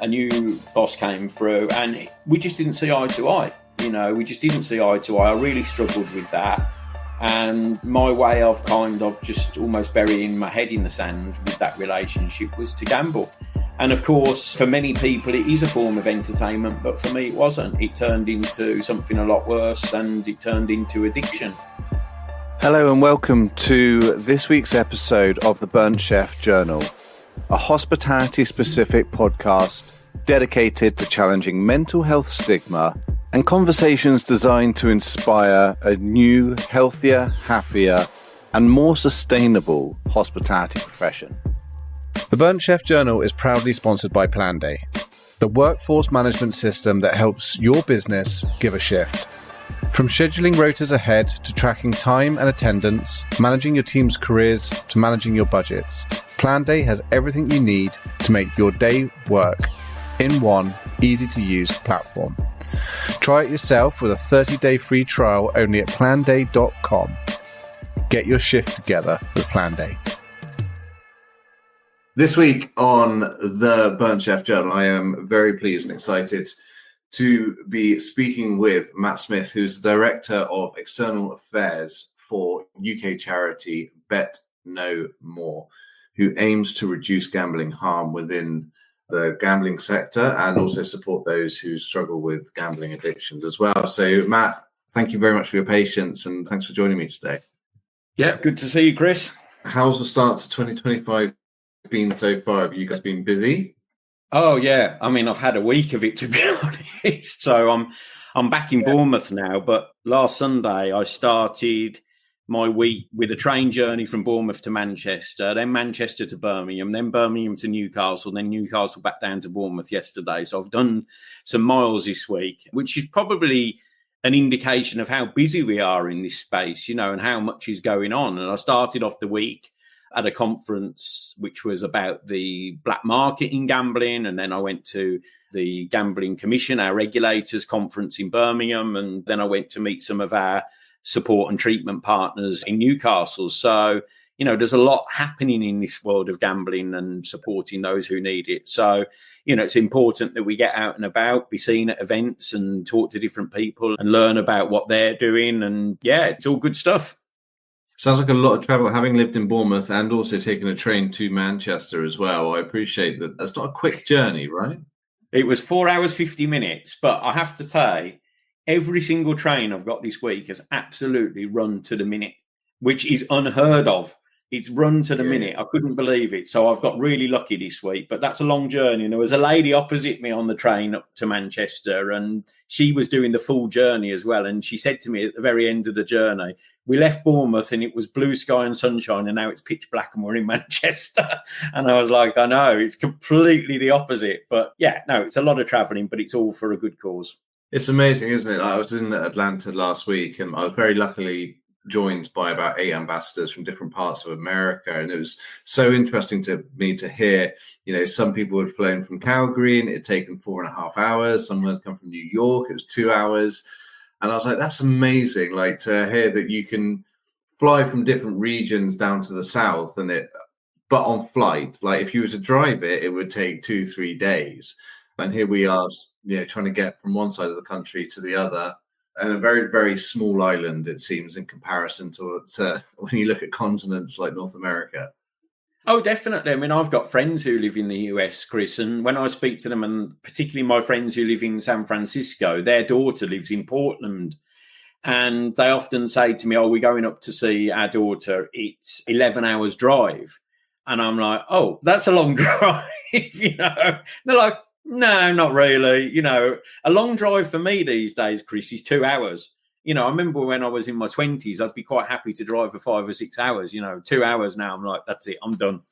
a new boss came through, and we just didn't see eye to eye. We just didn't see eye to eye. I really struggled with that. And my way of kind of just almost burying my head in the sand with that relationship was to gamble. And of course, for many people, it is a form of entertainment, but for me, it wasn't. It turned into something a lot worse, and it turned into addiction. Hello and welcome to this week's episode of the Burnt Chef Journal, a hospitality-specific podcast dedicated to challenging mental health stigma and conversations designed to inspire a new, healthier, happier, and more sustainable hospitality profession. The Burnt Chef Journal is proudly sponsored by Planday, the workforce management system that helps your business give a shift. From scheduling rotas ahead to tracking time and attendance, managing your team's careers to managing your budgets, Planday has everything you need to make your day work in one easy-to-use platform. Try it yourself with a 30-day free trial only at planday.com. Get your shift together with Planday. This week on the Burnt Chef Journal, I am very pleased and excited to be speaking with Matt Smith, who's the Director of External Affairs for UK charity Betknowmore, who aims to reduce gambling harm within the gambling sector and also support those who struggle with gambling addictions as well. So, Matt, thank you very much for your patience and thanks for joining me today. Yeah, good to see you, Chris. How's the start to 2025 been so far? Have you guys been busy? Oh, yeah. I mean, I've had a week of it, to be honest. So I'm back in Bournemouth now, but last Sunday I started my week with a train journey from Bournemouth to Manchester, then Manchester to Birmingham, then Birmingham to Newcastle, then Newcastle back down to Bournemouth yesterday. So I've done some miles this week, which is probably an indication of how busy we are in this space, and how much is going on. And I started off the week at a conference which was about the black market in gambling, and then I went to the Gambling Commission, our regulators conference in Birmingham, and then I went to meet some of our support and treatment partners in Newcastle. So, there's a lot happening in this world of gambling and supporting those who need it. So, it's important that we get out and about, be seen at events and talk to different people and learn about what they're doing. And yeah, it's all good stuff. Sounds like a lot of travel, having lived in Bournemouth and also taking a train to Manchester as well. I appreciate that. That's not a quick journey, right? It was 4 hours, 50 minutes. But I have to say, every single train I've got this week has absolutely run to the minute, which is unheard of. It's run to the minute. I couldn't believe it. So I've got really lucky this week, but that's a long journey. And there was a lady opposite me on the train up to Manchester, and she was doing the full journey as well. And she said to me at the very end of the journey, we left Bournemouth and it was blue sky and sunshine, and now it's pitch black and we're in Manchester. And I was like, I know, it's completely the opposite. But yeah, no, it's a lot of traveling, but it's all for a good cause. It's amazing, isn't it? I was in Atlanta last week and I was very luckily joined by about 8 ambassadors from different parts of America. And it was so interesting to me to hear, some people had flown from Calgary and it had taken 4.5 hours. Someone had come from New York, it was 2 hours. And I was like, that's amazing, like to hear that you can fly from different regions down to the south but on flight. Like if you were to drive it, it would take 2-3 days. And here we are, trying to get from one side of the country to the other. And a very, very small island, it seems, in comparison to when you look at continents like North America. Oh, definitely. I mean, I've got friends who live in the US, Chris, and when I speak to them, and particularly my friends who live in San Francisco, their daughter lives in Portland. And they often say to me, we're going up to see our daughter. It's 11 hours drive. And I'm like, oh, that's a long drive, They're like, no, not really. A long drive for me these days, Chris, is 2 hours. I remember when I was in my 20s, I'd be quite happy to drive for 5 or 6 hours. 2 hours now, I'm like, that's it, I'm done.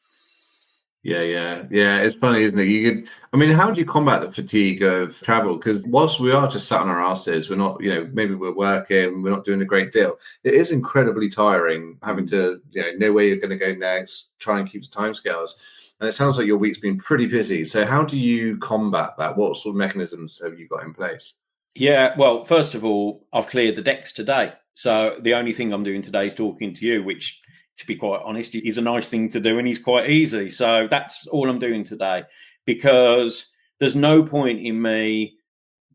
Yeah. It's funny, isn't it? How do you combat the fatigue of travel? Because whilst we are just sat on our asses, we're not, maybe we're working, we're not doing a great deal. It is incredibly tiring having to, know where you're going to go next, try and keep the timescales. And it sounds like your week's been pretty busy. So how do you combat that? What sort of mechanisms have you got in place? Yeah, well, first of all, I've cleared the decks today. So the only thing I'm doing today is talking to you, which, to be quite honest, is a nice thing to do and is quite easy. So that's all I'm doing today, because there's no point in me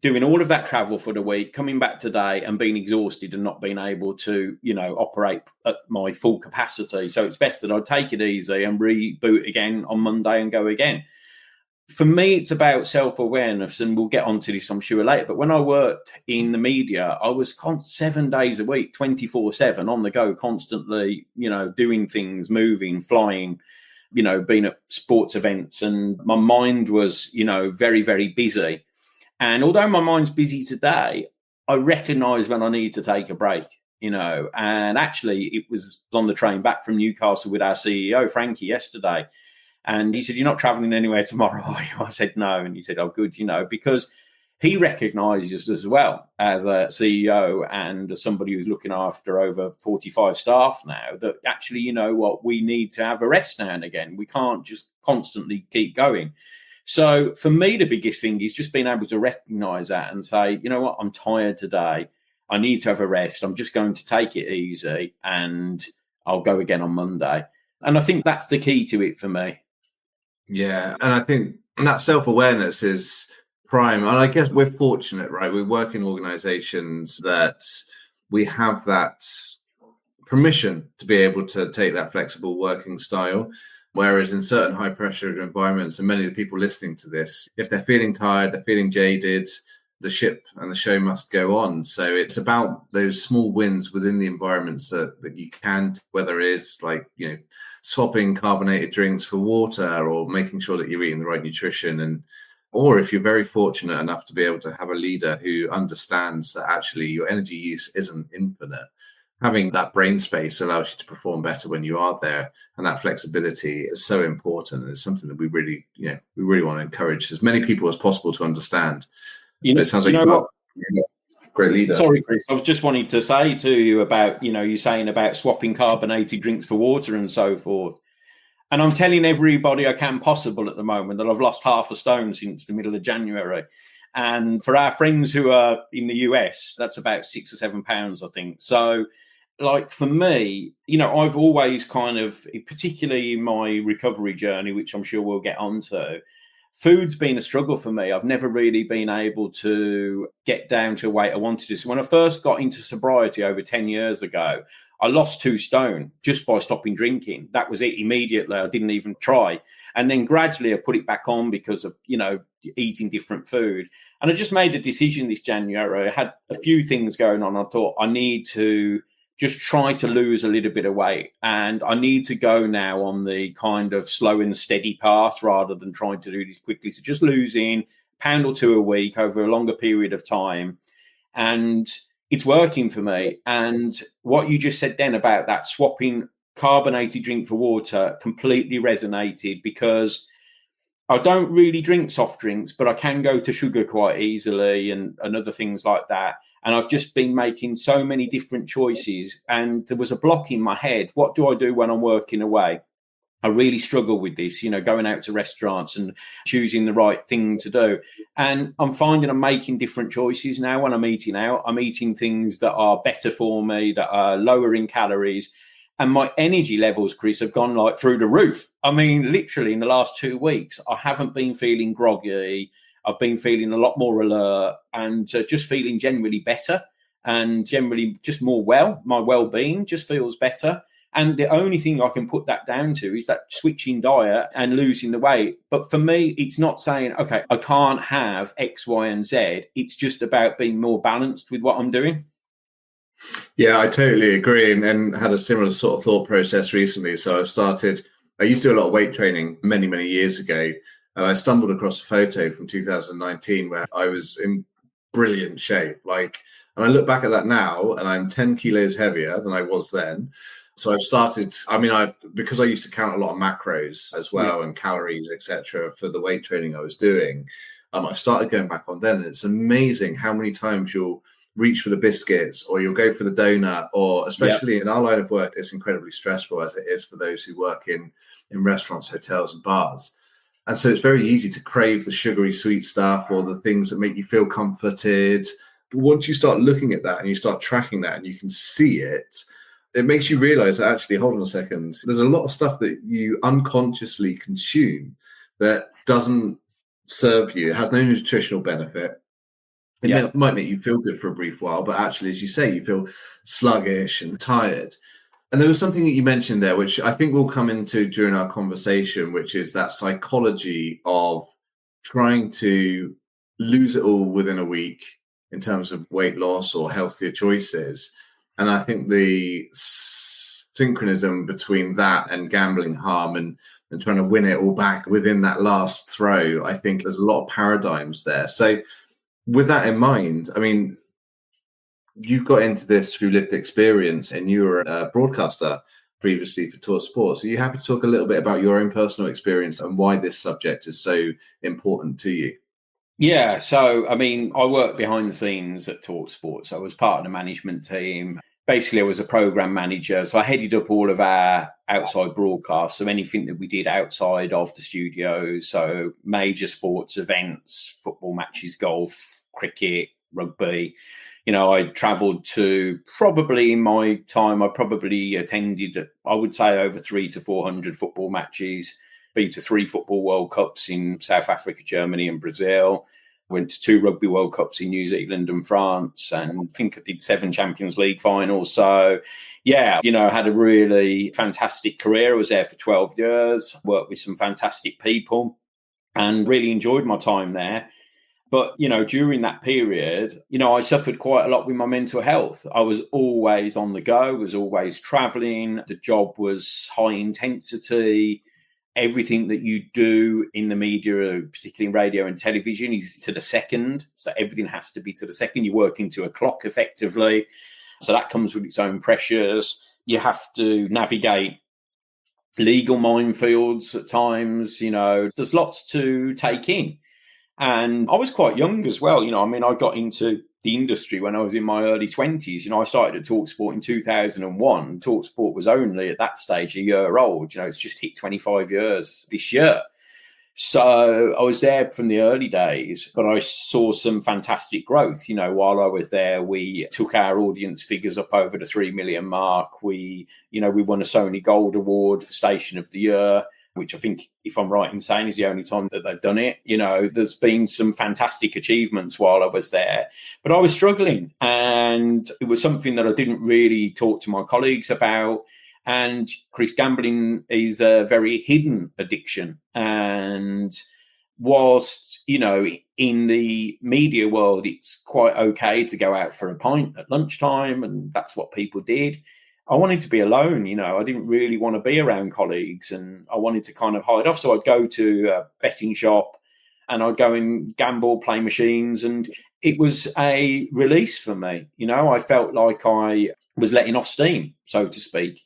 doing all of that travel for the week, coming back today and being exhausted and not being able to, operate at my full capacity. So it's best that I take it easy and reboot again on Monday and go again. For me, it's about self-awareness, and we'll get onto this, I'm sure, later. But when I worked in the media, I was 7 days a week, 24/7 on the go, constantly, doing things, moving, flying, being at sports events. And my mind was, very, very busy. And although my mind's busy today, I recognise when I need to take a break, and actually it was on the train back from Newcastle with our CEO, Frankie, yesterday. And he said, "You're not travelling anywhere tomorrow, are you?" I said, "No." And he said, "Oh, good, because he recognises as well as a CEO and as somebody who's looking after over 45 staff now that actually, we need to have a rest now and again. We can't just constantly keep going." So for me, the biggest thing is just being able to recognise that and say, you know what, I'm tired today. I need to have a rest. I'm just going to take it easy and I'll go again on Monday. And I think that's the key to it for me. Yeah, and I think that self-awareness is prime. And I guess we're fortunate, right? We work in organizations that we have that permission to be able to take that flexible working style. Whereas in certain high-pressure environments, and many of the people listening to this, if they're feeling tired, they're feeling jaded, the ship and the show must go on. So it's about those small wins within the environments that you can, whether it is like, swapping carbonated drinks for water or making sure that you're eating the right nutrition. Or if you're very fortunate enough to be able to have a leader who understands that actually your energy use isn't infinite, having that brain space allows you to perform better when you are there. And that flexibility is so important. It's something that we really want to encourage as many people as possible to understand. It sounds like you're a great leader. Sorry, Kris. I was just wanting to say to you about, you saying about swapping carbonated drinks for water and so forth. And I'm telling everybody I can possible at the moment that I've lost 0.5 stone since the middle of January. And for our friends who are in the US, that's about 6 or 7 pounds, I think. So, like for me, I've always kind of, particularly in my recovery journey, which I'm sure we'll get onto, food's been a struggle for me. I've never really been able to get down to a weight I wanted to. So when I first got into sobriety over 10 years ago, I lost 2 stone just by stopping drinking. That was it immediately. I didn't even try. And then gradually I put it back on because of, eating different food. And I just made a decision this January. I had a few things going on. I thought I need to just try to lose a little bit of weight. And I need to go now on the kind of slow and steady path rather than trying to do this quickly. So just losing £1 or 2 a week over a longer period of time. And it's working for me. And what you just said then about that swapping carbonated drink for water completely resonated, because I don't really drink soft drinks, but I can go to sugar quite easily and other things like that. And I've just been making so many different choices. And there was a block in my head. What do I do when I'm working away? I really struggle with this, going out to restaurants and choosing the right thing to do. And I'm finding I'm making different choices now when I'm eating out. I'm eating things that are better for me, that are lower in calories. And my energy levels, Kris, have gone like through the roof. I mean, literally in the last 2 weeks, I haven't been feeling groggy. I've been feeling a lot more alert and just feeling generally better and generally just more well. My well-being just feels better. And the only thing I can put that down to is that switching diet and losing the weight. But for me, it's not saying, okay, I can't have X, Y, and Z. It's just about being more balanced with what I'm doing. Yeah, I totally agree, and had a similar sort of thought process recently. So I used to do a lot of weight training many, many years ago, and I stumbled across a photo from 2019 where I was in brilliant shape. And I look back at that now, and I'm 10 kilos heavier than I was then. So I've started, because I used to count a lot of macros as well, and calories, etc., for the weight training I was doing. I started going back on then, and it's amazing how many times you'll reach for the biscuits or you'll go for the donut, or especially in our line of work, it's incredibly stressful as it is for those who work in restaurants, hotels and bars. And so it's very easy to crave the sugary sweet stuff or the things that make you feel comforted. But once you start looking at that and you start tracking that and you can see it, it makes you realize that actually, hold on a second, there's a lot of stuff that you unconsciously consume that doesn't serve you. It has no nutritional benefit. It might make you feel good for a brief while, but actually, as you say, you feel sluggish and tired. And there was something that you mentioned there, which I think we'll come into during our conversation, which is that psychology of trying to lose it all within a week in terms of weight loss or healthier choices. And I think the synchronism between that and gambling harm and trying to win it all back within that last throw, I think there's a lot of paradigms there. So with that in mind, I mean, you got into this through lived experience and you were a broadcaster previously for Tour Sports. Are you happy to talk a little bit about your own personal experience and why this subject is so important to you? Yeah, so I mean, I worked behind the scenes at Talk Sports. I was part of the management team. Basically, I was a program manager, so I headed up all of our outside broadcasts, so anything that we did outside of the studios, so major sports events, football matches, golf, cricket, rugby. You know, I travelled to probably in my time, I probably attended, I would say, over 300 to 400 football matches, been to 3 football World Cups in South Africa, Germany and Brazil. Went to 2 Rugby World Cups in New Zealand and France, and I think I did 7 Champions League finals. So, yeah, you know, I had a really fantastic career. I was there for 12 years, worked with some fantastic people and really enjoyed my time there. But, you know, during that period, you know, I suffered quite a lot with my mental health. I was always on the go, was always traveling. The job was high intensity. Everything that you do in the media, particularly in radio and television, is to the second. So everything has to be to the second. You're working to a clock effectively. So that comes with its own pressures. You have to navigate legal minefields at times. You know, there's lots to take in. And I was quite young as well. You know, I mean, I got into the industry when I was in my early 20s. You know, I started at TalkSport in 2001. TalkSport was only at that stage a year old. You know, it's just hit 25 years this year. So I was there from the early days, but I saw some fantastic growth. You know, while I was there, we took our audience figures up over the 3 million mark. We won a Sony Gold Award for Station of the Year, which I think, if I'm right in saying, is the only time that they've done it. You know, there's been some fantastic achievements while I was there, but I was struggling, and it was something that I didn't really talk to my colleagues about. And Kris, gambling is a very hidden addiction. And whilst, you know, in the media world, it's quite okay to go out for a pint at lunchtime, and that's what people did. I wanted to be alone, you know. I didn't really want to be around colleagues, and I wanted to kind of hide off. So I'd go to a betting shop and I'd go and gamble, play machines, and it was a release for me. You know, I felt like I was letting off steam, so to speak.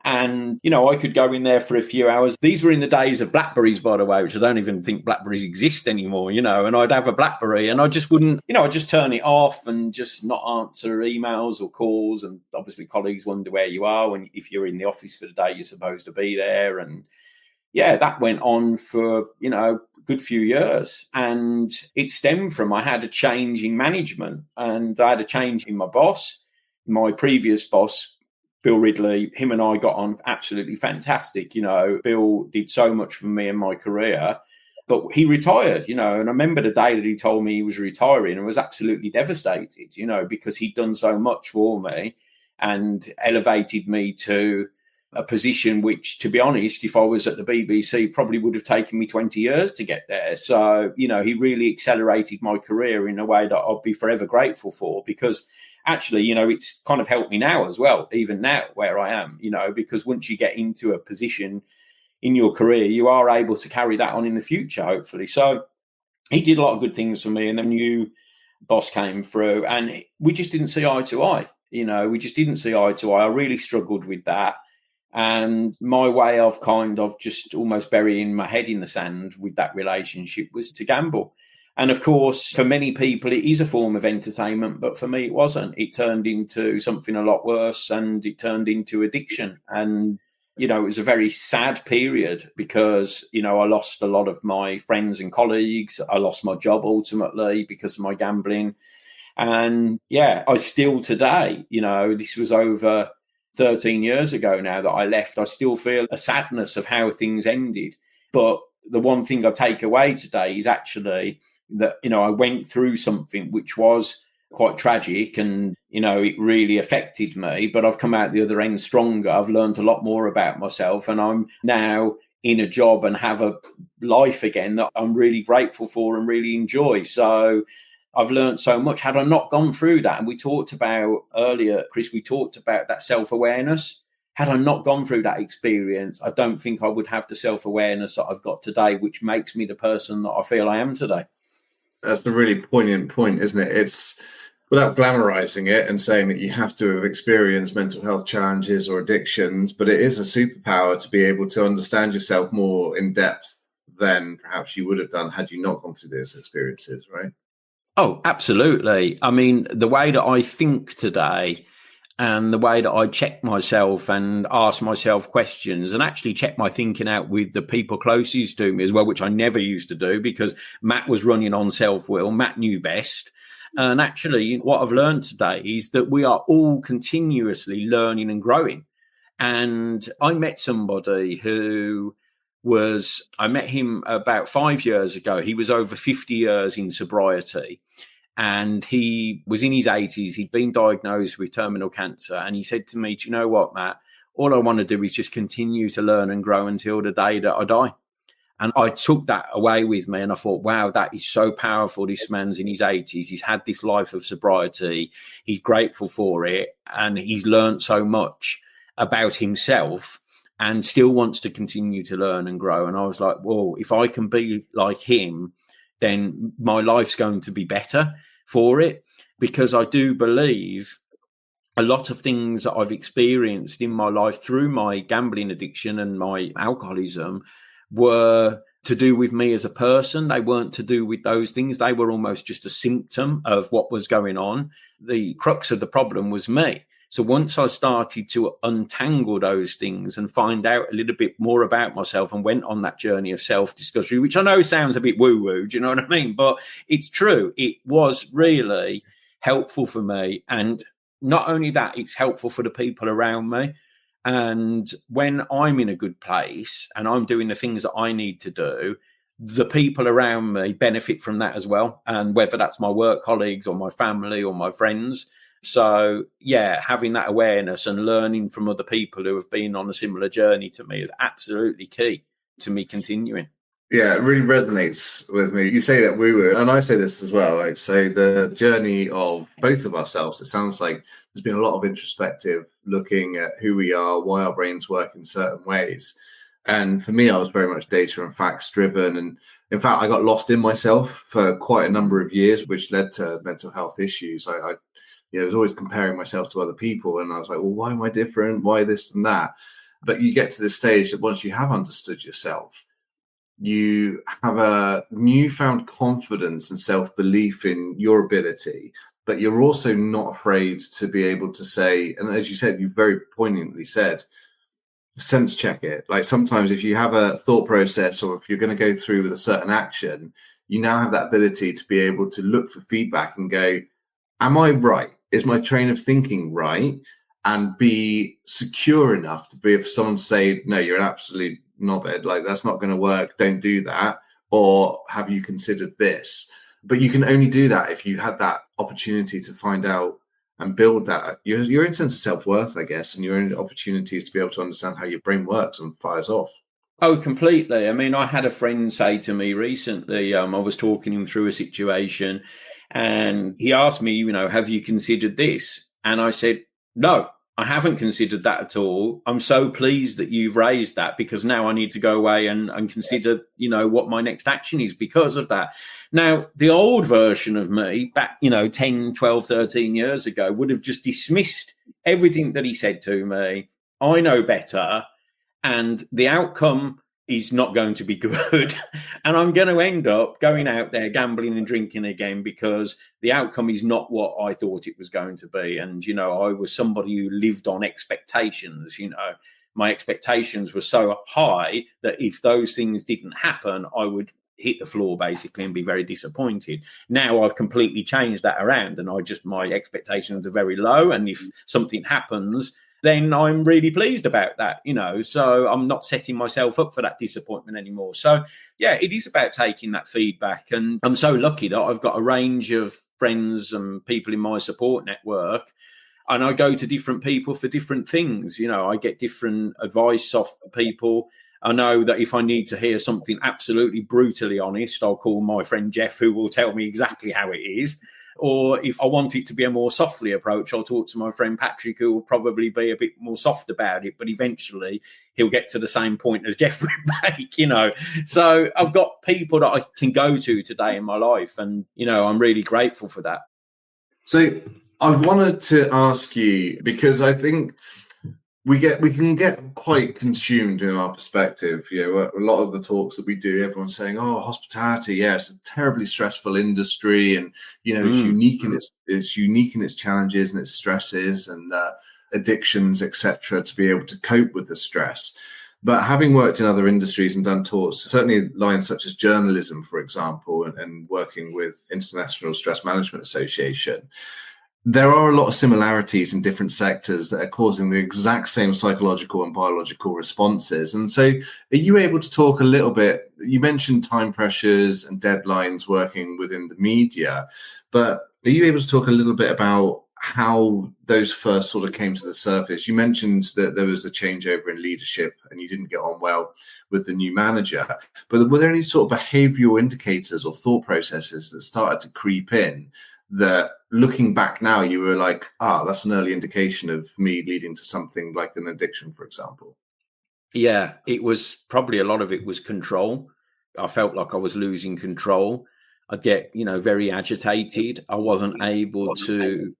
And, you know, I could go in there for a few hours. These were in the days of Blackberries, by the way, which I don't even think Blackberries exist anymore, you know, and I'd have a Blackberry and I just wouldn't, you know, I'd just turn it off and just not answer emails or calls. And obviously colleagues wonder where you are when, if you're in the office for the day, you're supposed to be there. And yeah, that went on for, you know, a good few years. And it stemmed from, I had a change in management and I had a change in my boss. My previous boss, Bill Ridley, him and I got on absolutely fantastic. You know, Bill did so much for me in my career, but he retired, you know, and I remember the day that he told me he was retiring and was absolutely devastated, you know, because he'd done so much for me and elevated me to a position which, to be honest, if I was at the BBC, probably would have taken me 20 years to get there. So, you know, he really accelerated my career in a way that I'll be forever grateful for, because actually, you know, it's kind of helped me now as well, even now where I am, you know, because once you get into a position in your career, you are able to carry that on in the future, hopefully. So he did a lot of good things for me. And then new boss came through and we just didn't see eye to eye. You know, we just didn't see eye to eye. I really struggled with that. And my way of kind of just almost burying my head in the sand with that relationship was to gamble. And of course, for many people, it is a form of entertainment, but for me, it wasn't. It turned into something a lot worse, and it turned into addiction. And, you know, it was a very sad period because, you know, I lost a lot of my friends and colleagues. I lost my job ultimately because of my gambling. And yeah, I still today, you know, this was over 13 years ago now that I left. I still feel a sadness of how things ended. But the one thing I take away today is actually that, I went through something which was quite tragic and, it really affected me, but I've come out the other end stronger. I've learned a lot more about myself, and I'm now in a job and have a life again that I'm really grateful for and really enjoy. So I've learned so much. Had I not gone through that, and we talked about earlier, Kris, we talked about that self-awareness. Had I not gone through that experience, I don't think I would have the self-awareness that I've got today, which makes me the person that I feel I am today. That's a really poignant point, isn't it? It's without glamorizing it and saying that you have to have experienced mental health challenges or addictions, but it is a superpower to be able to understand yourself more in depth than perhaps you would have done had you not gone through those experiences, right? Oh, absolutely. I mean, the way that I think today and the way that I check myself and ask myself questions and actually check my thinking out with the people closest to me as well, which I never used to do because Matt was running on self-will. Matt knew best. And actually, what I've learned today is that we are all continuously learning and growing. And I met somebody who I met him about 5 years ago. He was over 50 years in sobriety. And he was in his 80s. He'd been diagnosed with terminal cancer. And he said to me, do you know what, Matt? All I want to do is just continue to learn and grow until the day that I die. And I took that away with me. And I thought, wow, that is so powerful. This man's in his 80s. He's had this life of sobriety. He's grateful for it. And he's learned so much about himself and still wants to continue to learn and grow. And I was like, well, if I can be like him, then my life's going to be better for it, because I do believe a lot of things that I've experienced in my life through my gambling addiction and my alcoholism were to do with me as a person. They weren't to do with those things. They were almost just a symptom of what was going on. The crux of the problem was me. So once I started to untangle those things and find out a little bit more about myself and went on that journey of self-discovery, which I know sounds a bit woo-woo, do you know what I mean? But it's true. It was really helpful for me. And not only that, it's helpful for the people around me. And when I'm in a good place and I'm doing the things that I need to do, the people around me benefit from that as well. And whether that's my work colleagues or my family or my friends. So, yeah, having that awareness and learning from other people who have been on a similar journey to me is absolutely key to me continuing. Yeah, it really resonates with me. You say that woo-woo, and I say this as well. I'd say the journey of both of ourselves, it sounds like there's been a lot of introspective looking at who we are, why our brains work in certain ways. And for me, I was very much data and facts driven. And in fact, I got lost in myself for quite a number of years, which led to mental health issues. I was always comparing myself to other people. And I was like, well, why am I different? Why this and that? But you get to this stage that once you have understood yourself, you have a newfound confidence and self-belief in your ability, but you're also not afraid to be able to say, and as you said, you very poignantly said, sense check it. Like sometimes if you have a thought process or if you're going to go through with a certain action, you now have that ability to be able to look for feedback and go, am I right? Is my train of thinking right? And be secure enough to be, if someone say, no, you're an absolute knobhead, like that's not going to work, don't do that, or have you considered this? But you can only do that if you had that opportunity to find out and build that your own sense of self-worth, I guess, and your own opportunities to be able to understand how your brain works and fires off. Oh, completely. I mean, I had a friend say to me recently, I was talking him through a situation and he asked me, have you considered this? And I said, no, I haven't considered that at all. I'm so pleased that you've raised that, because now I need to go away and consider, what my next action is because of that. Now, the old version of me back, 10, 12, 13 years ago would have just dismissed everything that he said to me. I know better. And the outcome is not going to be good. And I'm going to end up going out there gambling and drinking again because the outcome is not what I thought it was going to be. And, I was somebody who lived on expectations. My expectations were so high that if those things didn't happen, I would hit the floor basically and be very disappointed. Now I've completely changed that around and my expectations are very low. And if something happens, then I'm really pleased about that, so I'm not setting myself up for that disappointment anymore. So, yeah, it is about taking that feedback. And I'm so lucky that I've got a range of friends and people in my support network, and I go to different people for different things. I get different advice off people. I know that if I need to hear something absolutely brutally honest, I'll call my friend Jeff, who will tell me exactly how it is. Or if I want it to be a more softly approach, I'll talk to my friend Patrick, who will probably be a bit more soft about it, but eventually he'll get to the same point as Jeff would make, So I've got people that I can go to today in my life, and, I'm really grateful for that. So I wanted to ask you, because I think we can get quite consumed in our perspective. A lot of the talks that we do, everyone's saying, "Oh, hospitality, it's a terribly stressful industry, and it's unique in its challenges and its stresses and addictions, etc. To be able to cope with the stress." But having worked in other industries and done talks, certainly lines such as journalism, for example, and working with International Stress Management Association, there are a lot of similarities in different sectors that are causing the exact same psychological and biological responses. And so are you able to talk a little bit? You mentioned time pressures and deadlines working within the media, but are you able to talk a little bit about how those first sort of came to the surface? You mentioned that there was a changeover in leadership and you didn't get on well with the new manager, but were there any sort of behavioral indicators or thought processes that started to creep in that, looking back now, you were like, that's an early indication of me leading to something like an addiction, for example? Yeah, it was probably, a lot of it was control. I felt like I was losing control. I'd get, very agitated. I wasn't able to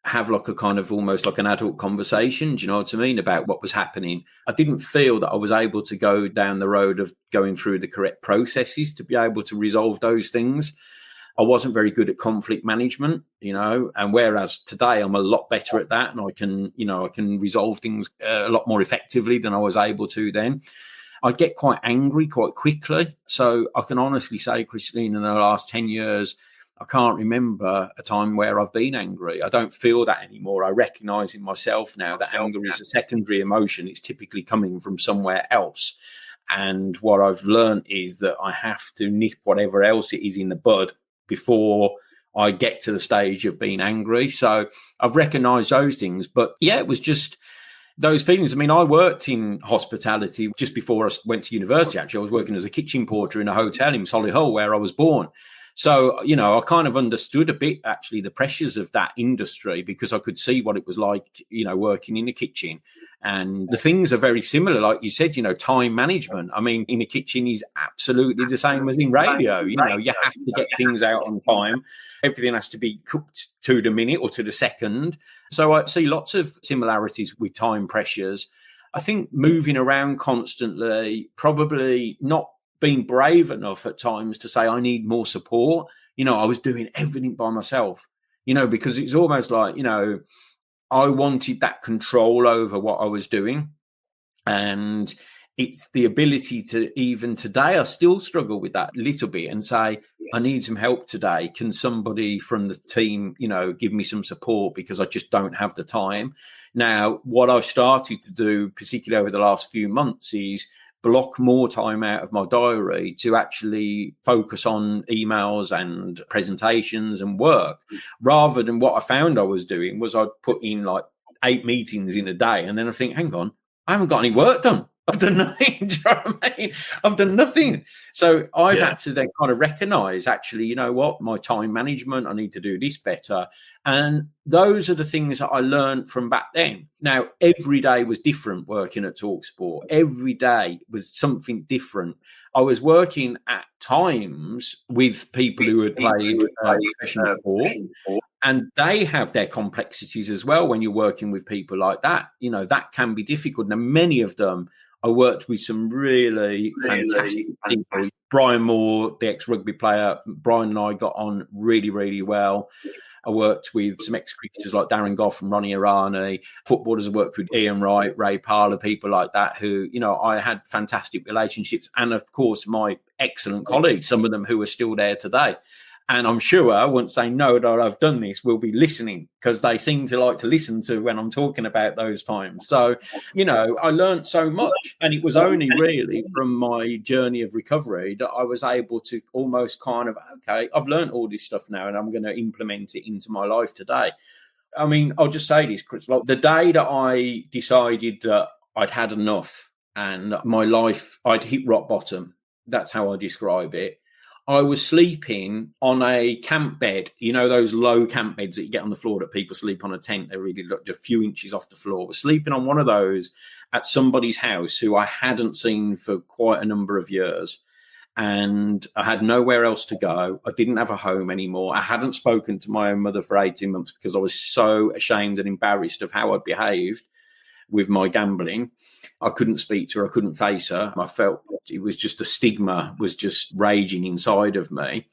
have like a kind of almost like an adult conversation, do you know what I mean, about what was happening. I didn't feel that I was able to go down the road of going through the correct processes to be able to resolve those things. I wasn't very good at conflict management, and whereas today I'm a lot better at that, and I can resolve things a lot more effectively than I was able to then. I get quite angry quite quickly. So I can honestly say, Christine, in the last 10 years, I can't remember a time where I've been angry. I don't feel that anymore. I recognize in myself now that anger is a secondary emotion. It's typically coming from somewhere else. And what I've learned is that I have to nip whatever else it is in the bud before I get to the stage of being angry. So I've recognized those things. But yeah, it was just those feelings. I mean, I worked in hospitality just before I went to university. Actually, I was working as a kitchen porter in a hotel in Solihull, where I was born. So, I kind of understood a bit, actually, the pressures of that industry, because I could see what it was like, working in the kitchen. And the things are very similar. Like you said, time management. I mean, in the kitchen is absolutely the same as in radio. You have to get things out on time. Everything has to be cooked to the minute or to the second. So I see lots of similarities with time pressures. I think moving around constantly, probably not being brave enough at times to say I need more support. I was doing everything by myself, because it's almost like, I wanted that control over what I was doing. And it's the ability to, even today, I still struggle with that a little bit and say, I need some help today. Can somebody from the team, give me some support, because I just don't have the time. Now, what I've started to do, particularly over the last few months, is block more time out of my diary to actually focus on emails and presentations and work, rather than what I found I was doing was I'd put in like 8 meetings in a day. And then I think, hang on, I haven't got any work done. I've done nothing. Do you know what I mean? I've done nothing. So I've had to then kind of recognize, actually, you know what, my time management, I need to do this better. And those are the things that I learned from back then. Now, every day was different working at TalkSport. Every day was something different. I was working at times with people who had played professional sport, and they have their complexities as well when you're working with people like that. That can be difficult. Now, many of them, I worked with some really fantastic people. Brian Moore, the ex-rugby player, Brian and I got on really, really well. I worked with some ex-cricketers like Darren Gough and Ronnie Irani. Footballers, I worked with Ian Wright, Ray Parler, people like that who, I had fantastic relationships. And, of course, my excellent colleagues, some of them who are still there today. And I'm sure once they know that I've done this, we'll be listening, because they seem to like to listen to when I'm talking about those times. So, I learned so much. And it was only really from my journey of recovery that I was able to almost kind of, okay, I've learned all this stuff now and I'm going to implement it into my life today. I mean, I'll just say this, Kris, like the day that I decided that I'd had enough and my life, I'd hit rock bottom. That's how I describe it. I was sleeping on a camp bed, those low camp beds that you get on the floor that people sleep on a tent. They're really just a few inches off the floor. I was sleeping on one of those at somebody's house who I hadn't seen for quite a number of years. And I had nowhere else to go. I didn't have a home anymore. I hadn't spoken to my own mother for 18 months because I was so ashamed and embarrassed of how I'd behaved with my gambling. I couldn't speak to her. I couldn't face her. I felt it was just a stigma was just raging inside of me.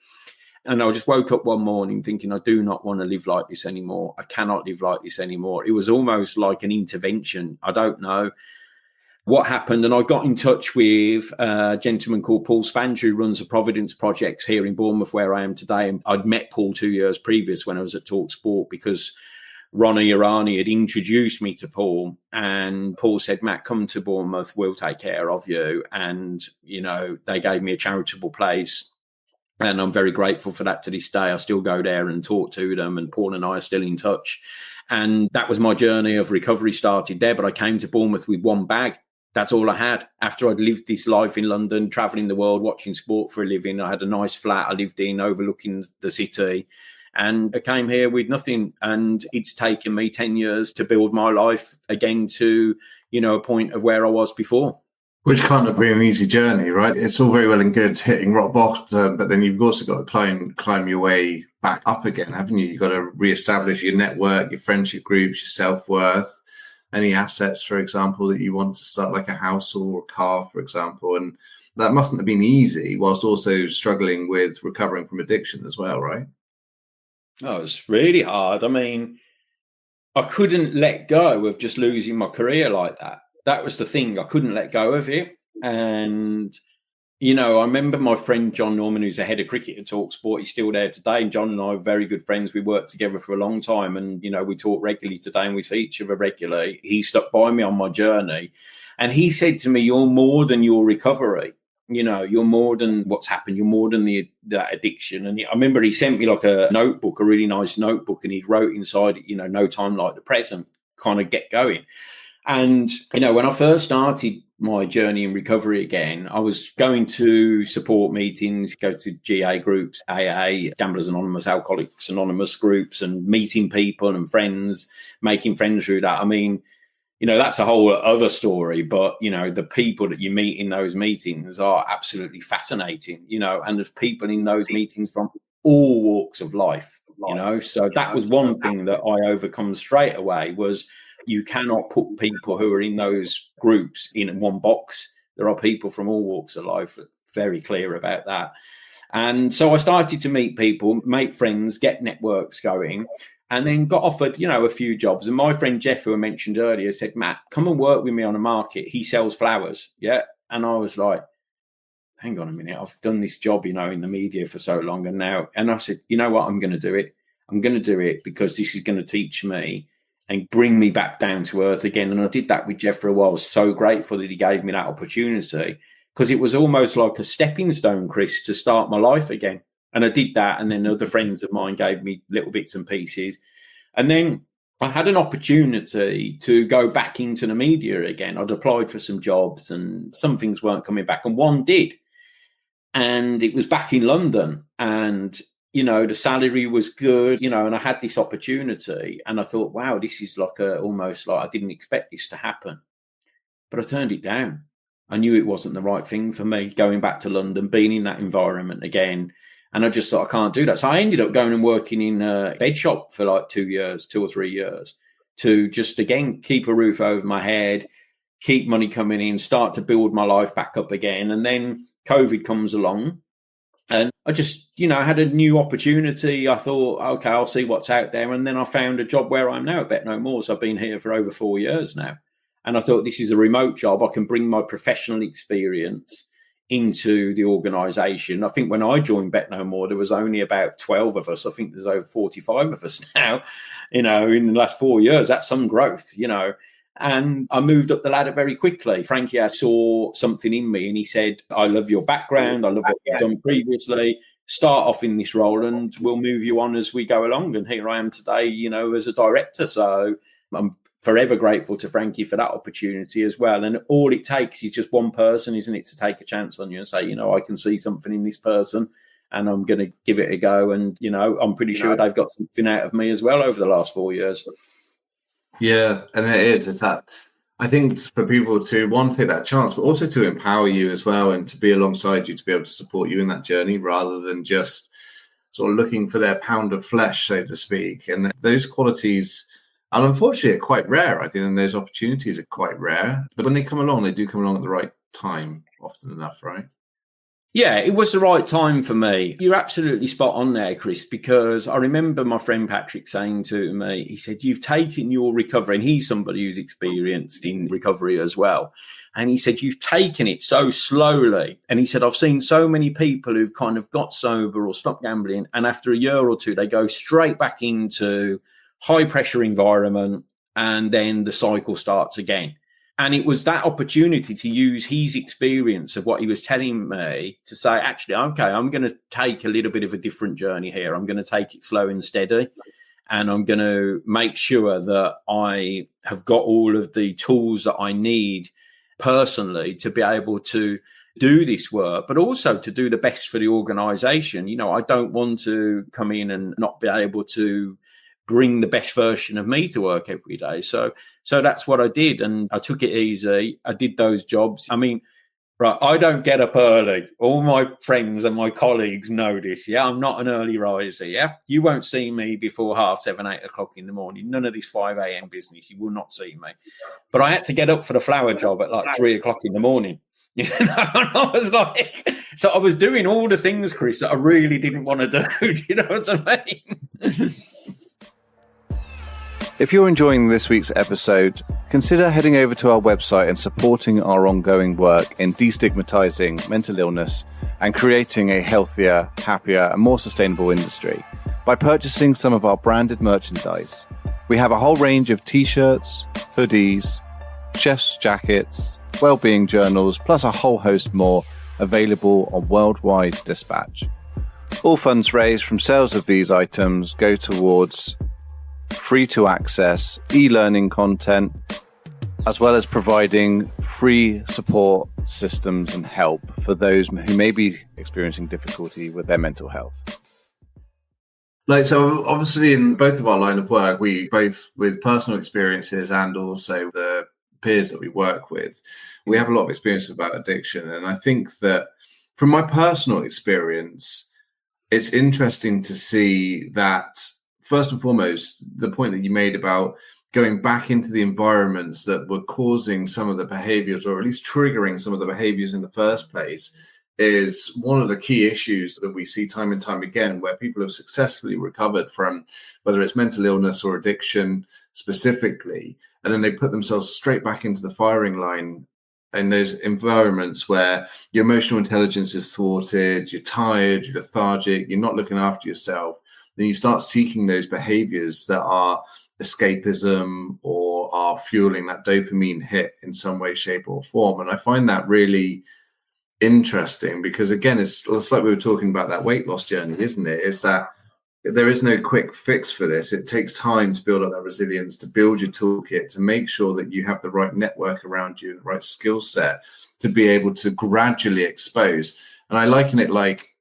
And I just woke up one morning thinking, I do not want to live like this anymore. I cannot live like this anymore. It was almost like an intervention. I don't know what happened. And I got in touch with a gentleman called Paul Spange, who runs the Providence Projects here in Bournemouth, where I am today. And I'd met Paul 2 years previous when I was at Talk Sport, because Ronnie Irani had introduced me to Paul, and Paul said, Matt, come to Bournemouth, we'll take care of you. And, they gave me a charitable place. And I'm very grateful for that to this day. I still go there and talk to them, and Paul and I are still in touch. And that was my journey of recovery started there. But I came to Bournemouth with one bag. That's all I had. After I'd lived this life in London, traveling the world, watching sport for a living, I had a nice flat I lived in overlooking the city. And I came here with nothing. And it's taken me 10 years to build my life again to, a point of where I was before. Which can't have been an easy journey, right? It's all very well and good hitting rock bottom, but then you've also got to climb your way back up again, haven't you? You've got to reestablish your network, your friendship groups, your self-worth, any assets, for example, that you want to start, like a house or a car, for example. And that mustn't have been easy, whilst also struggling with recovering from addiction as well, right? Oh, it was really hard. I mean, I couldn't let go of just losing my career like that. That was the thing. I couldn't let go of it. And, I remember my friend John Norman, who's the head of cricket at Talk Sport, he's still there today. And John and I are very good friends. We worked together for a long time. And, we talk regularly today and we see each other regularly. He stuck by me on my journey. And he said to me, you're more than your recovery. You're more than what's happened. You're more than that addiction. And I remember he sent me like a notebook, a really nice notebook. And he wrote inside it, no time like the present, kind of get going. And, when I first started my journey in recovery again, I was going to support meetings, go to GA groups, AA, Gamblers Anonymous, Alcoholics Anonymous groups, and meeting people and friends, making friends through that. I mean, that's a whole other story, but, the people that you meet in those meetings are absolutely fascinating, and there's people in those meetings from all walks of life, so that was one thing that I overcome straight away was, you cannot put people who are in those groups in one box. There are people from all walks of life, very clear about that. And so I started to meet people, make friends, get networks going, and then got offered, a few jobs. And my friend Jeff, who I mentioned earlier, said, Matt, come and work with me on a market. He sells flowers. Yeah. And I was like, hang on a minute. I've done this job, in the media for so long. And I said, you know what? I'm going to do it. I'm going to do it because this is going to teach me and bring me back down to earth again. And I did that with Jeff for a while. I was so grateful that he gave me that opportunity, because it was almost like a stepping stone, Kris, to start my life again. And I did that. And then other friends of mine gave me little bits and pieces. And then I had an opportunity to go back into the media again. I'd applied for some jobs and some things weren't coming back. And one did. And it was back in London. And the salary was good, and I had this opportunity and I thought, wow, this is like almost like I didn't expect this to happen. But I turned it down. I knew it wasn't the right thing for me, going back to London, being in that environment again. And I just thought, I can't do that. So I ended up going and working in a bed shop for like 2 or 3 years to just, again, keep a roof over my head, keep money coming in, start to build my life back up again. And then COVID comes along. And I just, had a new opportunity. I thought, okay, I'll see what's out there. And then I found a job where I'm now at Betknowmore. So I've been here for over 4 years now. And I thought, this is a remote job. I can bring my professional experience into the organisation. I think when I joined Betknowmore, there was only about 12 of us. I think there's over 45 of us now, in the last 4 years. That's some growth, And I moved up the ladder very quickly. Frankie saw something in me and he said, I love your background. I love what you've done previously. Start off in this role and we'll move you on as we go along. And here I am today, as a director. So I'm forever grateful to Frankie for that opportunity as well. And all it takes is just one person, isn't it, to take a chance on you and say, I can see something in this person and I'm going to give it a go. And, I'm pretty sure they've got something out of me as well over the last 4 years. Yeah, and it's that, I think for people to, one, take that chance, but also to empower you as well and to be alongside you, to be able to support you in that journey rather than just sort of looking for their pound of flesh, so to speak. And those qualities, and unfortunately, are quite rare, I think, and those opportunities are quite rare. But when they come along, they do come along at the right time, often enough, right? Yeah, it was the right time for me. You're absolutely spot on there, Kris, because I remember my friend Patrick saying to me, he said, you've taken your recovery, and he's somebody who's experienced in recovery as well. And he said, you've taken it so slowly. And he said, I've seen so many people who've kind of got sober or stopped gambling, and after a year or two, they go straight back into high pressure environment, and then the cycle starts again. And it was that opportunity to use his experience of what he was telling me to say, actually, okay, I'm going to take a little bit of a different journey here. I'm going to take it slow and steady. And I'm going to make sure that I have got all of the tools that I need personally to be able to do this work, but also to do the best for the organisation. I don't want to come in and not be able to bring the best version of me to work every day. So that's what I did. And I took it easy. I did those jobs. I mean, right, I don't get up early. All my friends and my colleagues know this. Yeah, I'm not an early riser. Yeah, you won't see me before 7:30, 8 o'clock in the morning. None of this 5 a.m. business. You will not see me. But I had to get up for the flower job at like 3 o'clock in the morning. And I was like, so I was doing all the things, Kris, that I really didn't want to do. Do you know what I mean? If you're enjoying this week's episode, consider heading over to our website and supporting our ongoing work in destigmatizing mental illness and creating a healthier, happier, and more sustainable industry by purchasing some of our branded merchandise. We have a whole range of t-shirts, hoodies, chef's jackets, well-being journals, plus a whole host more available on worldwide dispatch. All funds raised from sales of these items go towards free-to-access e-learning content, as well as providing free support systems and help for those who may be experiencing difficulty with their mental health. So obviously in both of our line of work, we both with personal experiences and also the peers that we work with, we have a lot of experience about addiction. And I think that from my personal experience, it's interesting to see that first and foremost, the point that you made about going back into the environments that were causing some of the behaviors, or at least triggering some of the behaviors in the first place, is one of the key issues that we see time and time again, where people have successfully recovered from whether it's mental illness or addiction specifically, and then they put themselves straight back into the firing line in those environments where your emotional intelligence is thwarted, you're tired, you're lethargic, you're not looking after yourself. Then you start seeking those behaviors that are escapism or are fueling that dopamine hit in some way, shape, or form. And I find that really interesting because, again, it's like we were talking about that weight loss journey, isn't it? It's that there is no quick fix for this. It takes time to build up that resilience, to build your toolkit, to make sure that you have the right network around you, the right skill set to be able to gradually expose. And I liken it like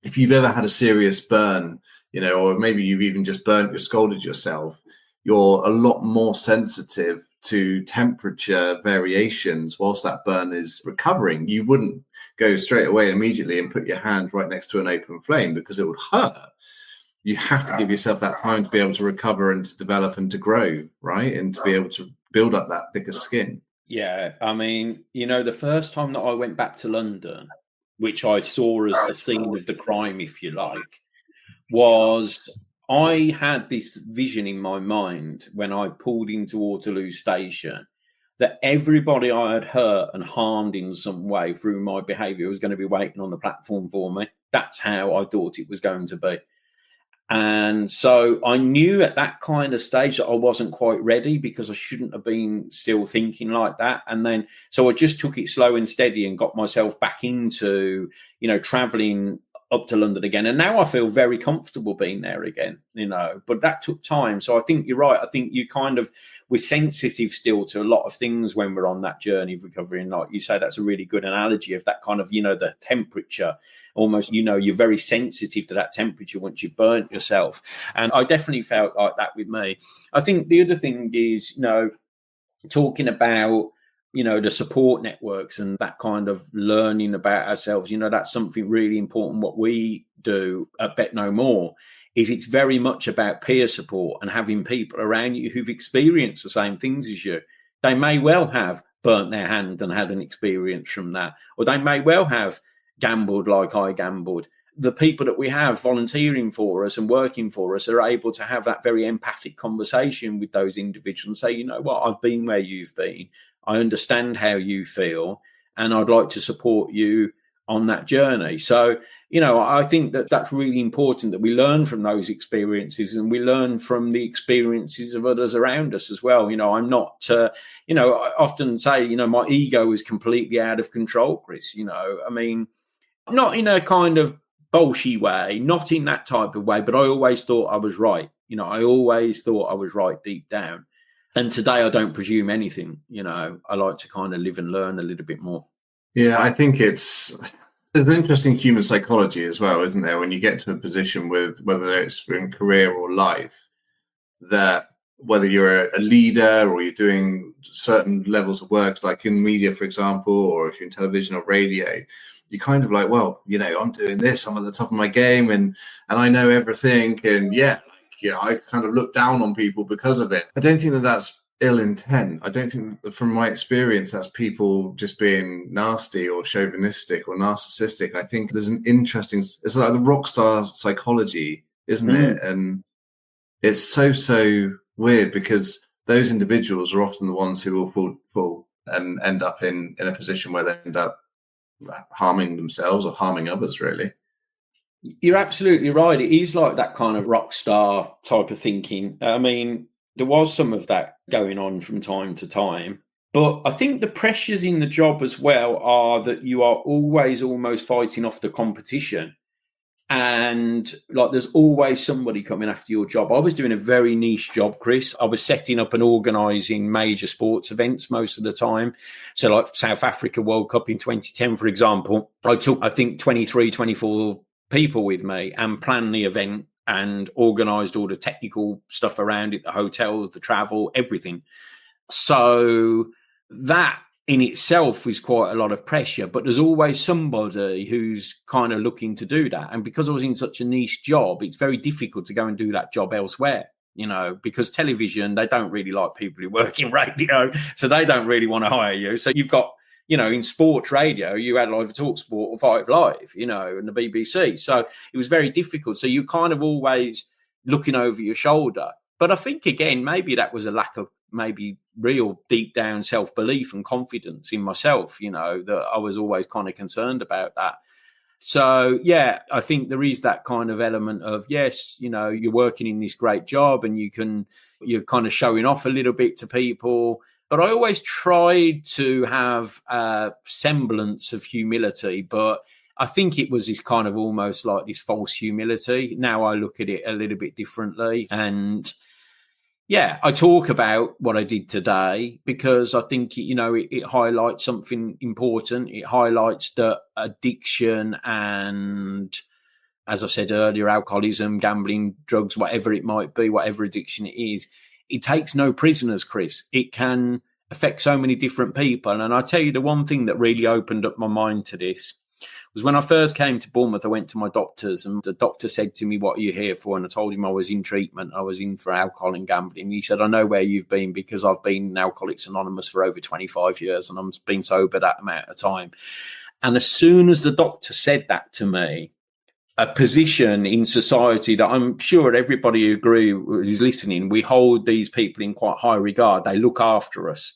if you've ever had a serious burn, or maybe you've even just burnt or scalded yourself, you're a lot more sensitive to temperature variations whilst that burn is recovering. You wouldn't go straight away immediately and put your hand right next to an open flame because it would hurt. You have to give yourself that time to be able to recover and to develop and to grow, right? And to be able to build up that thicker skin. Yeah, I mean, the first time that I went back to London, which I saw as the scene of the crime, if you like, was I had this vision in my mind when I pulled into Waterloo Station that everybody I had hurt and harmed in some way through my behaviour was going to be waiting on the platform for me. That's how I thought it was going to be. And so I knew at that kind of stage that I wasn't quite ready, because I shouldn't have been still thinking like that. And then, so I just took it slow and steady and got myself back into, traveling up to London again. And now I feel very comfortable being there again, but that took time. So I think you're right. I think we're sensitive still to a lot of things when we're on that journey of recovery. And like you say, that's a really good analogy of that kind of, the temperature almost, you're very sensitive to that temperature once you've burnt yourself. And I definitely felt like that with me. I think the other thing is, talking about, the support networks and that kind of learning about ourselves, that's something really important. What we do at Betknowmore is it's very much about peer support and having people around you who've experienced the same things as you. They may well have burnt their hand and had an experience from that, or they may well have gambled like I gambled. The people that we have volunteering for us and working for us are able to have that very empathic conversation with those individuals and say, you know what, I've been where you've been. I understand how you feel, and I'd like to support you on that journey. So, I think that that's really important, that we learn from those experiences and we learn from the experiences of others around us as well. I'm not, I often say, my ego is completely out of control, Kris. Not in a kind of bolshy way, not in that type of way, but I always thought I was right. I always thought I was right deep down. And today I don't presume anything, I like to kind of live and learn a little bit more. Yeah, I think there's an interesting human psychology as well, isn't there? When you get to a position with, whether it's in career or life, that whether you're a leader or you're doing certain levels of work, like in media, for example, or if you're in television or radio, you're kind of like, well, I'm doing this, I'm at the top of my game and I know everything. And I kind of look down on people because of it. I don't think that that's ill intent. I don't think that, from my experience, that's people just being nasty or chauvinistic or narcissistic. I think there's an interesting, it's like the rock star psychology, isn't it? And it's so weird, because those individuals are often the ones who will fall and end up in a position where they end up harming themselves or harming others, really. You're absolutely right. It is like that kind of rock star type of thinking. I mean, there was some of that going on from time to time. But I think the pressures in the job as well are that you are always almost fighting off the competition. And like, there's always somebody coming after your job. I was doing a very niche job, Kris. I was setting up and organising major sports events most of the time. So like South Africa World Cup in 2010, for example, I took, I think, 23, 24 people with me and planned the event and organised all the technical stuff around it, the hotels, the travel, everything. So that in itself is quite a lot of pressure, but there's always somebody who's kind of looking to do that. And because I was in such a niche job, it's very difficult to go and do that job elsewhere, because television, they don't really like people who work in radio, so they don't really want to hire you. So you've got, in sports radio, you had Live Talk Sport or 5 Live, and the BBC. So it was very difficult. So you kind of always looking over your shoulder. But I think, again, maybe that was a lack of maybe real deep down self-belief and confidence in myself, that I was always kind of concerned about that. So, yeah, I think there is that kind of element of, yes, you're working in this great job and you're kind of showing off a little bit to people. But I always tried to have a semblance of humility, but I think it was this kind of almost like this false humility. Now I look at it a little bit differently. And yeah, I talk about what I did today because I think, it highlights something important. It highlights that addiction and, as I said earlier, alcoholism, gambling, drugs, whatever it might be, whatever addiction it is, it takes no prisoners, Kris. It can affect so many different people. And I tell you, the one thing that really opened up my mind to this was when I first came to Bournemouth, I went to my doctors and the doctor said to me, "What are you here for?" And I told him I was in treatment. I was in for alcohol and gambling. And he said, "I know where you've been because I've been in Alcoholics Anonymous for over 25 years and I've been sober that amount of time." And as soon as the doctor said that to me, a position in society that I'm sure everybody who agree who's listening, we hold these people in quite high regard. They look after us.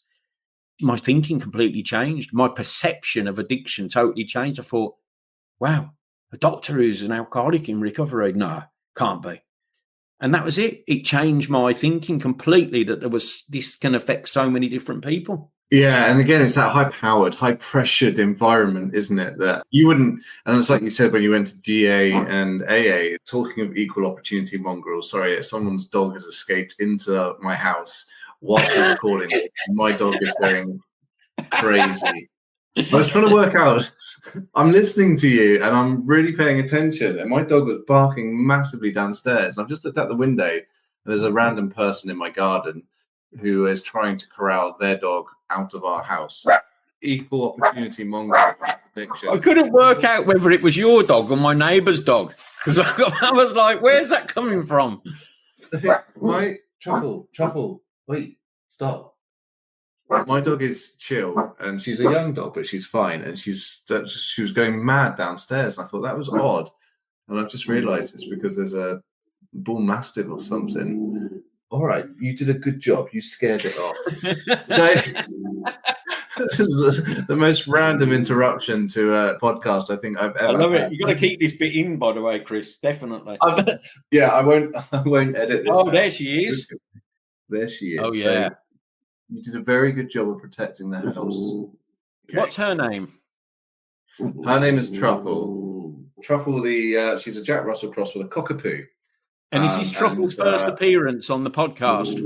my thinking completely changed. My perception of addiction totally changed. I thought, wow, a doctor who's an alcoholic in recovery? No, can't be. And that was it. It changed my thinking completely, that this can affect so many different people. Yeah, and again, it's that high-powered, high-pressured environment, isn't it? That you wouldn't, and it's like you said when you went to GA and AA, talking of equal opportunity mongrels, sorry, someone's dog has escaped into my house whilst we're recording. My dog is going crazy. I was trying to work out, I'm listening to you and I'm really paying attention, and my dog was barking massively downstairs. And I've just looked out the window and there's a random person in my garden who is trying to corral their dog out of our house. Equal opportunity mongrel addiction. I couldn't work out whether it was your dog or my neighbour's dog, because I was like, where's that coming from? My Truffle, wait, stop. My dog is chill, and she's a young dog, but she's fine, and she was going mad downstairs, and I thought that was odd, and I've just realised it's because there's a bull mastiff or something. All right, you did a good job. You scared it off. So this is the most random interruption to a podcast I think I've ever. I love it. You've got to keep this bit in, by the way, Kris. Definitely. Yeah, I won't edit this. Oh, there she is. There she is. Oh, yeah. So you did a very good job of protecting the house. Okay. What's her name? Her name is Truffle. Truffle, she's a Jack Russell cross with a cockapoo. And is this Truffle's first appearance on the podcast?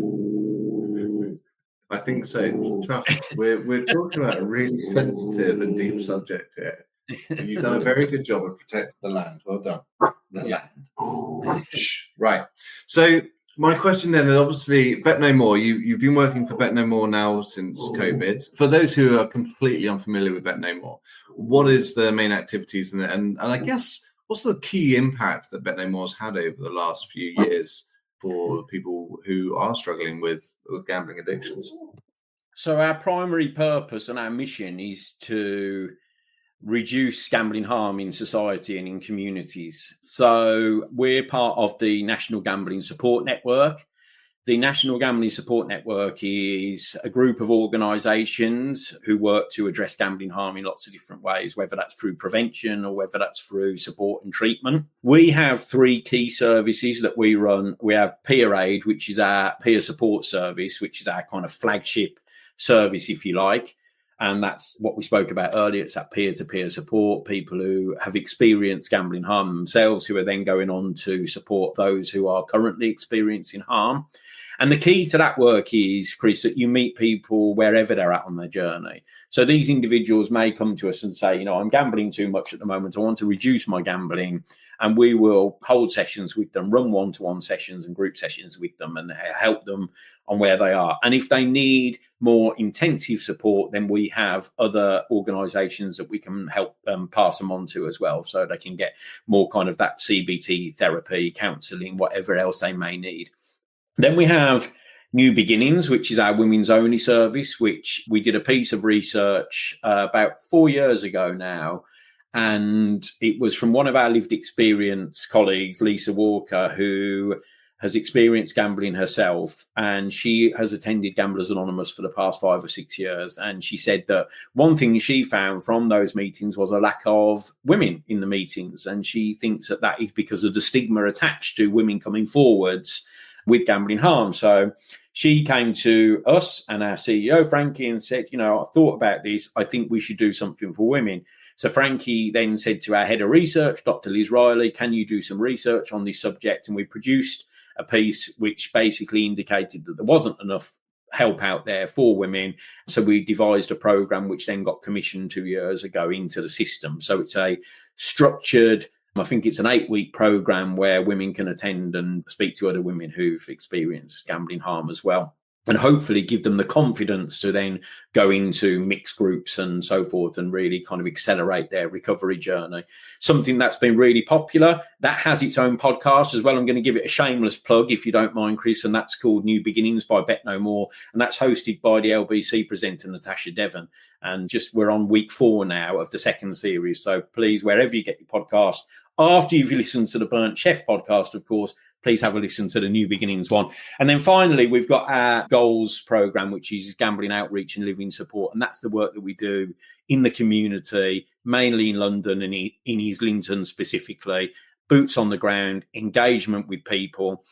I think so. Truffle, we're talking about a really sensitive and deep subject here. You've done a very good job of protecting the land. Well done. The land. Right. So my question then is obviously Betknowmore. You've been working for Betknowmore now since COVID. For those who are completely unfamiliar with Betknowmore, what is the main activities and I guess what's the key impact that Betknowmore's had over the last few years for people who are struggling with gambling addictions? So our primary purpose and our mission is to reduce gambling harm in society and in communities. So we're part of the National Gambling Support Network. The National Gambling Support Network is a group of organisations who work to address gambling harm in lots of different ways, whether that's through prevention or whether that's through support and treatment. We have three key services that we run. We have Peer Aid, which is our peer support service, which is our kind of flagship service, if you like. And that's what we spoke about earlier. It's that peer-to-peer support, people who have experienced gambling harm themselves, who are then going on to support those who are currently experiencing harm. And the key to that work is, Kris, that you meet people wherever they're at on their journey. So these individuals may come to us and say, I'm gambling too much at the moment. I want to reduce my gambling. And we will hold sessions with them, run one-to-one sessions and group sessions with them and help them on where they are. And if they need more intensive support, then we have other organisations that we can help pass them on to as well, so they can get more kind of that CBT therapy, counselling, whatever else they may need. Then we have New Beginnings, which is our women's only service, which we did a piece of research about 4 years ago now. And it was from one of our lived experience colleagues, Lisa Walker, who has experienced gambling herself. And she has attended Gamblers Anonymous for the past 5 or 6 years. And she said that one thing she found from those meetings was a lack of women in the meetings. And she thinks that that is because of the stigma attached to women coming forwards with gambling harm. So she came to us and our CEO, Frankie, and said, I've thought about this. I think we should do something for women. So Frankie then said to our head of research, Dr. Liz Riley, can you do some research on this subject? And we produced a piece which basically indicated that there wasn't enough help out there for women. So we devised a program which then got commissioned 2 years ago into the system. So it's a structured, I think it's an 8-week program where women can attend and speak to other women who've experienced gambling harm as well, and hopefully give them the confidence to then go into mixed groups and so forth and really kind of accelerate their recovery journey. Something that's been really popular, that has its own podcast as well. I'm going to give it a shameless plug, if you don't mind, Kris, and that's called New Beginnings by Betknowmore, and that's hosted by the LBC presenter Natasha Devon. And we're on week 4 now of the second series. So please, wherever you get your podcast, after you've listened to the Burnt Chef podcast, of course, please have a listen to the New Beginnings one. And then finally, we've got our goals program, which is gambling outreach and living support. And that's the work that we do in the community, mainly in London and in Islington specifically. Boots on the ground, engagement with people,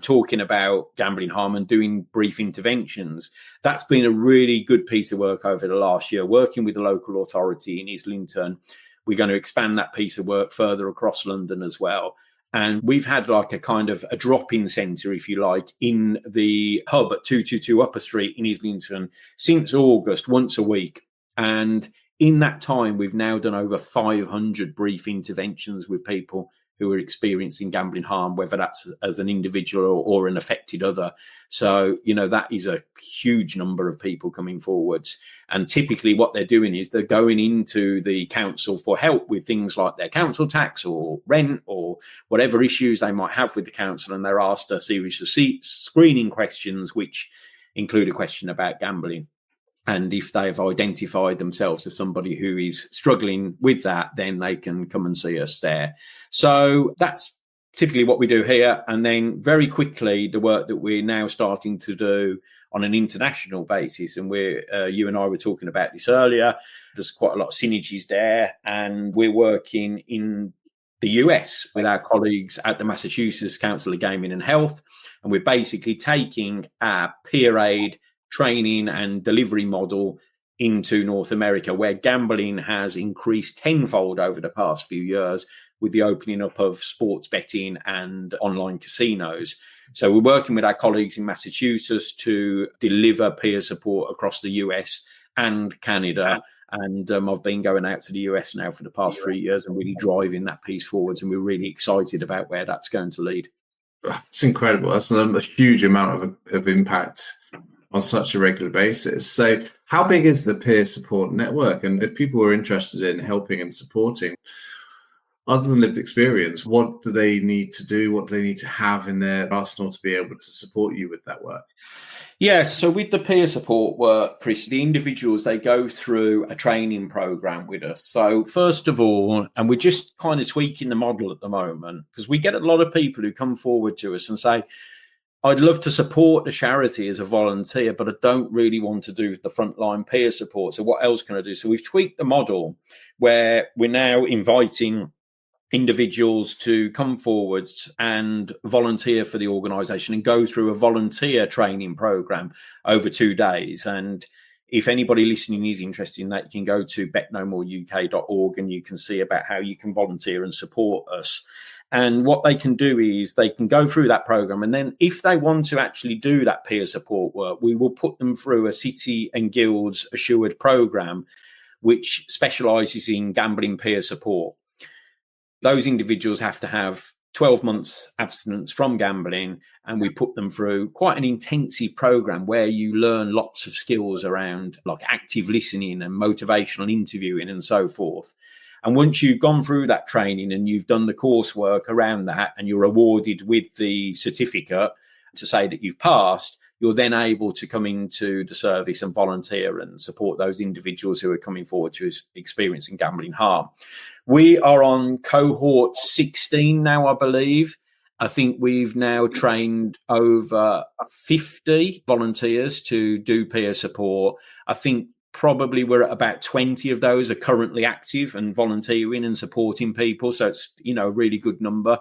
talking about gambling harm and doing brief interventions. That's been a really good piece of work over the last year, working with the local authority in Islington. We're going to expand that piece of work further across London as well. And we've had like a kind of a drop-in centre, if you like, in the hub at 222 Upper Street in Islington since August, once a week. And in that time, we've now done over 500 brief interventions with people who are experiencing gambling harm, whether that's as an individual or an affected other. So, that is a huge number of people coming forwards. And typically what they're doing is they're going into the council for help with things like their council tax or rent or whatever issues they might have with the council. And they're asked a series of screening questions, which include a question about gambling. And if they've identified themselves as somebody who is struggling with that, then they can come and see us there. So that's typically what we do here. And then very quickly, the work that we're now starting to do on an international basis. And you and I were talking about this earlier. There's quite a lot of synergies there. And we're working in the US with our colleagues at the Massachusetts Council of Gaming and Health. And we're basically taking our peer aid training and delivery model into North America, where gambling has increased tenfold over the past few years with the opening up of sports betting and online casinos. So we're working with our colleagues in Massachusetts to deliver peer support across the US and Canada. And I've been going out to the US now for the past 3 years and really driving that piece forwards. And we're really excited about where that's going to lead. It's incredible. That's a huge amount of impact on such a regular basis. So how big is the peer support network? And if people are interested in helping and supporting, other than lived experience, what do they need to do? What do they need to have in their arsenal to be able to support you with that work? Yeah, so with the peer support work, Kris, the individuals, they go through a training program with us. So first of all, and we're just kind of tweaking the model at the moment, because we get a lot of people who come forward to us and say, I'd love to support the charity as a volunteer, but I don't really want to do the frontline peer support. So what else can I do? So we've tweaked the model where we're now inviting individuals to come forwards and volunteer for the organisation and go through a volunteer training programme over 2 days. And if anybody listening is interested in that, you can go to betknowmore.uk.org and you can see about how you can volunteer and support us. And what they can do is they can go through that program. And then if they want to actually do that peer support work, we will put them through a City and Guilds assured program, which specialises in gambling peer support. Those individuals have to have 12 months abstinence from gambling. And we put them through quite an intensive program where you learn lots of skills around like active listening and motivational interviewing and so forth. And once you've gone through that training and you've done the coursework around that and you're awarded with the certificate to say that you've passed, you're then able to come into the service and volunteer and support those individuals who are coming forward to experiencing gambling harm. We are on cohort 16 now, I believe. I think we've now trained over 50 volunteers to do peer support. I think probably we're at about 20 of those are currently active and volunteering and supporting people. So it's, a really good number.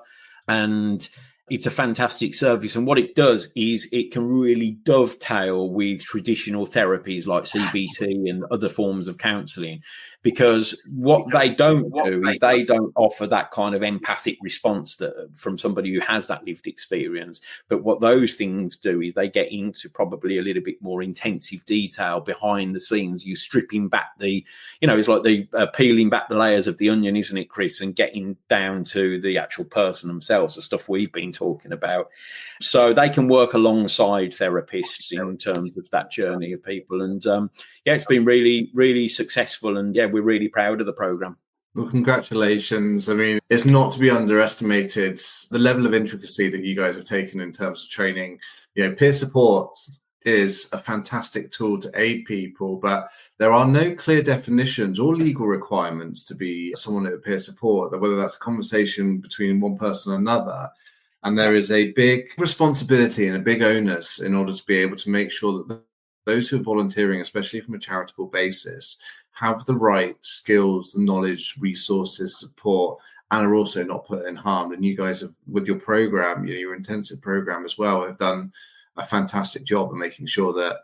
And it's a fantastic service. And what it does is it can really dovetail with traditional therapies like CBT and other forms of counselling, because what they don't do is they don't offer that kind of empathic response from somebody who has that lived experience. But what those things do is they get into probably a little bit more intensive detail behind the scenes. You stripping back it's like the peeling back the layers of the onion, isn't it, Kris, and getting down to the actual person themselves, the stuff we've been talking about. So they can work alongside therapists in terms of that journey of people. And it's been really, really successful. And we're really proud of the program. Well, congratulations. I mean, it's not to be underestimated, the level of intricacy that you guys have taken in terms of training. Peer support is a fantastic tool to aid people, but there are no clear definitions or legal requirements to be someone at peer support, whether that's a conversation between one person and another. And there is a big responsibility and a big onus in order to be able to make sure that those who are volunteering, especially from a charitable basis, have the right skills, the knowledge, resources, support, and are also not put in harm. And you guys have, with your program, your intensive program as well, have done a fantastic job of making sure that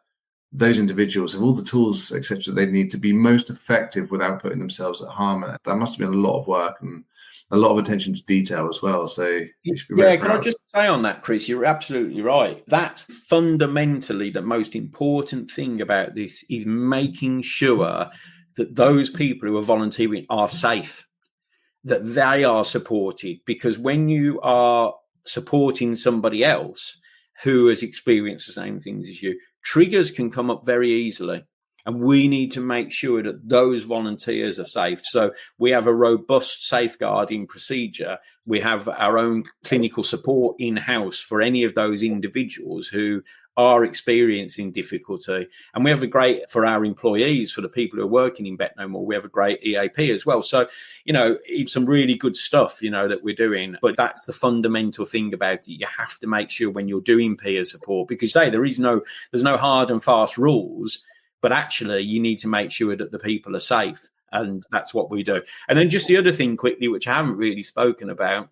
those individuals have all the tools, etc., they need to be most effective without putting themselves at harm. And that must have been a lot of work and a lot of attention to detail as well. So you should be very proud. Can I just say on that, Kris, you're absolutely right. That's fundamentally the most important thing about this, is making sure that those people who are volunteering are safe, that they are supported. Because when you are supporting somebody else who has experienced the same things as you, triggers can come up very easily. And we need to make sure that those volunteers are safe. So we have a robust safeguarding procedure. We have our own clinical support in-house for any of those individuals who are experiencing difficulty. And we have a great, for our employees, for the people who are working in Betknowmore, we have a great EAP as well. So, it's some really good stuff, that we're doing. But that's the fundamental thing about it. You have to make sure when you're doing peer support, because there's no hard and fast rules. But actually, you need to make sure that the people are safe. And that's what we do. And then just the other thing quickly, which I haven't really spoken about,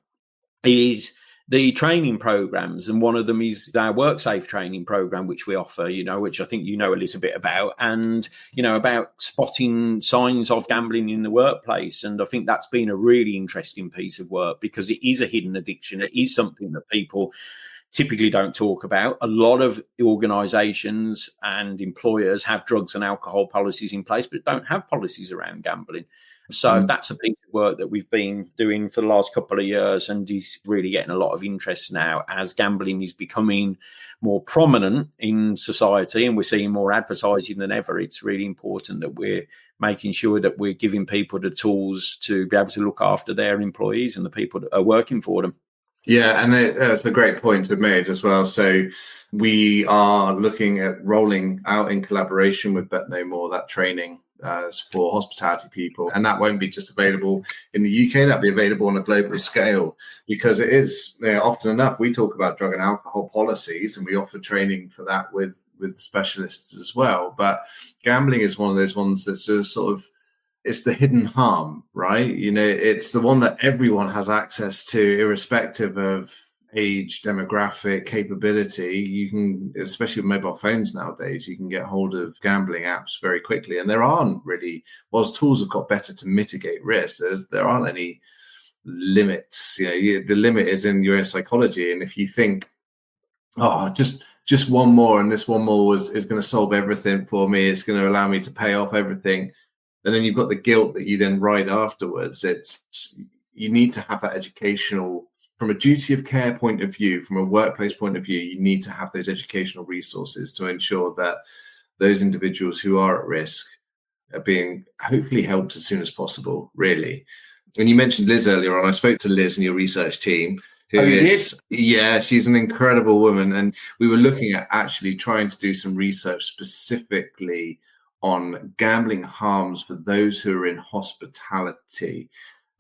is the training programs. And one of them is our WorkSafe training program, which we offer, which I think a little bit about, and, about spotting signs of gambling in the workplace. And I think that's been a really interesting piece of work, because it is a hidden addiction. It is something that people typically don't talk about. A lot of organizations and employers have drugs and alcohol policies in place, but don't have policies around gambling. So that's a piece of work that we've been doing for the last couple of years, and is really getting a lot of interest now as gambling is becoming more prominent in society and we're seeing more advertising than ever. It's really important that we're making sure that we're giving people the tools to be able to look after their employees and the people that are working for them. Yeah, and it's a great point to made as well. So we are looking at rolling out in collaboration with Betknowmore that training for hospitality people. And that won't be just available in the UK, that'll be available on a global scale, because it is often enough, we talk about drug and alcohol policies and we offer training for that with specialists as well. But gambling is one of those ones that's sort of, it's the hidden harm, right? It's the one that everyone has access to, irrespective of age, demographic, capability. You can, especially with mobile phones nowadays, you can get hold of gambling apps very quickly. And there aren't really, whilst tools have got better to mitigate risk, there aren't any limits. The limit is in your psychology. And if you think, just one more, and this one more is going to solve everything for me, it's going to allow me to pay off everything, and then you've got the guilt that you then ride afterwards. You need to have that educational, from a duty of care point of view, from a workplace point of view, you need to have those educational resources to ensure that those individuals who are at risk are being hopefully helped as soon as possible, really. And you mentioned Liz earlier on. I spoke to Liz and your research team. Yeah, she's an incredible woman. And we were looking at actually trying to do some research specifically on gambling harms for those who are in hospitality.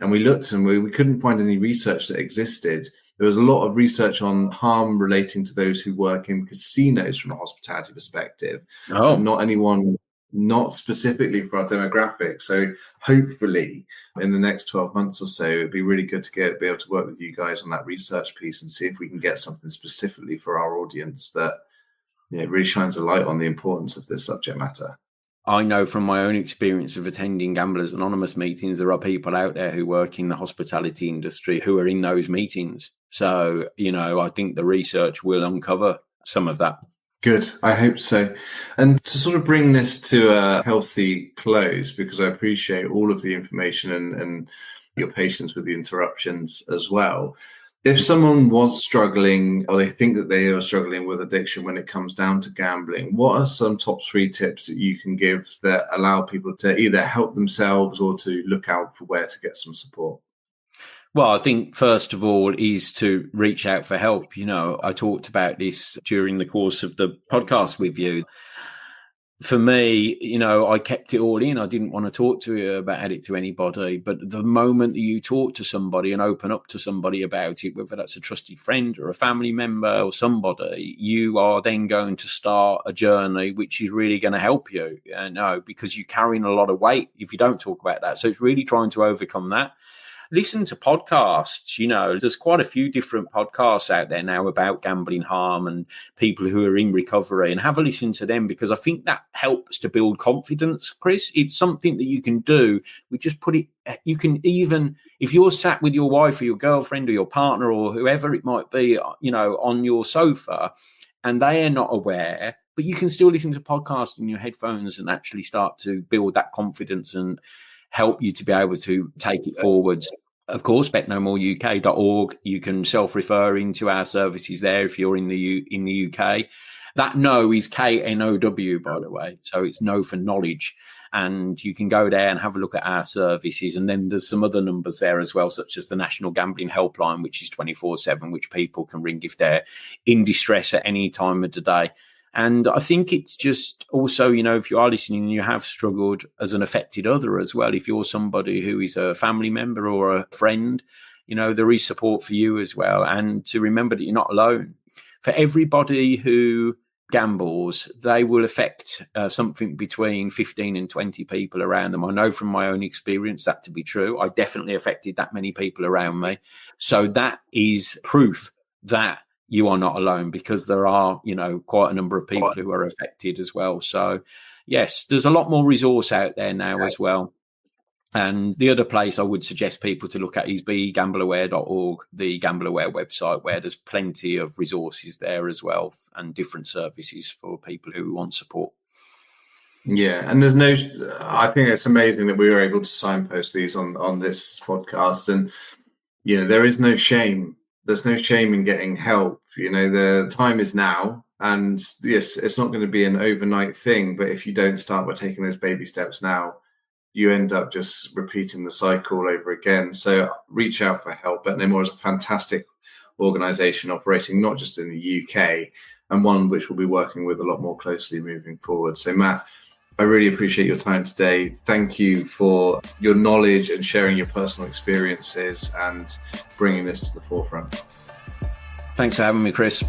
And we looked and we couldn't find any research that existed. There was a lot of research on harm relating to those who work in casinos from a hospitality perspective. Not specifically for our demographic. So hopefully in the next 12 months or so, it'd be really good to be able to work with you guys on that research piece and see if we can get something specifically for our audience that really shines a light on the importance of this subject matter. I know from my own experience of attending Gamblers Anonymous meetings, there are people out there who work in the hospitality industry who are in those meetings. So, I think the research will uncover some of that. Good. I hope so. And to sort of bring this to a healthy close, because I appreciate all of the information and your patience with the interruptions as well. If someone was struggling, or they think that they are struggling with addiction when it comes down to gambling, what are some top 3 tips that you can give that allow people to either help themselves or to look out for where to get some support? Well, I think first of all is to reach out for help. I talked about this during the course of the podcast with you. for me, I kept it all in. I didn't want to talk about it to anybody. But the moment that you talk to somebody and open up to somebody about it, whether that's a trusted friend or a family member or somebody, you are then going to start a journey which is really going to help you. Because you're carrying a lot of weight if you don't talk about that. So it's really trying to overcome that. Listen to podcasts. There's quite a few different podcasts out there now about gambling harm and people who are in recovery, and have a listen to them, because I think that helps to build confidence, Kris. It's something that you can do. We just put it, you can, even if you're sat with your wife or your girlfriend or your partner or whoever it might be, on your sofa, and they are not aware, but you can still listen to podcasts in your headphones and actually start to build that confidence and help you to be able to take it forwards. Of course, Betknowmore UK.org. You can self-refer into our services there if you're in the UK. That know is KNOW, by the way. So it's know for knowledge. And you can go there and have a look at our services. And then there's some other numbers there as well, such as the National Gambling Helpline, which is 24/7, which people can ring if they're in distress at any time of the day. And I think it's just also, if you are listening and you have struggled as an affected other as well, if you're somebody who is a family member or a friend, there is support for you as well. And to remember that you're not alone. For everybody who gambles, they will affect something between 15 and 20 people around them. I know from my own experience that to be true. I definitely affected that many people around me. So that is proof that you are not alone, because there are, quite a number of people who are affected as well. So, yes, there's a lot more resource out there now as well. And the other place I would suggest people to look at is begambleaware.org, the Gamble Aware website, where there's plenty of resources there as well, and different services for people who want support. Yeah, and I think it's amazing that we were able to signpost these on this podcast. And, there is no shame. There's no shame in getting help. The time is now. And yes, it's not going to be an overnight thing. But if you don't start by taking those baby steps now, you end up just repeating the cycle over again. So reach out for help. Betknowmore is a fantastic organisation operating not just in the UK, and one which we'll be working with a lot more closely moving forward. So Matt, I really appreciate your time today. Thank you for your knowledge and sharing your personal experiences and bringing this to the forefront. Thanks for having me, Kris.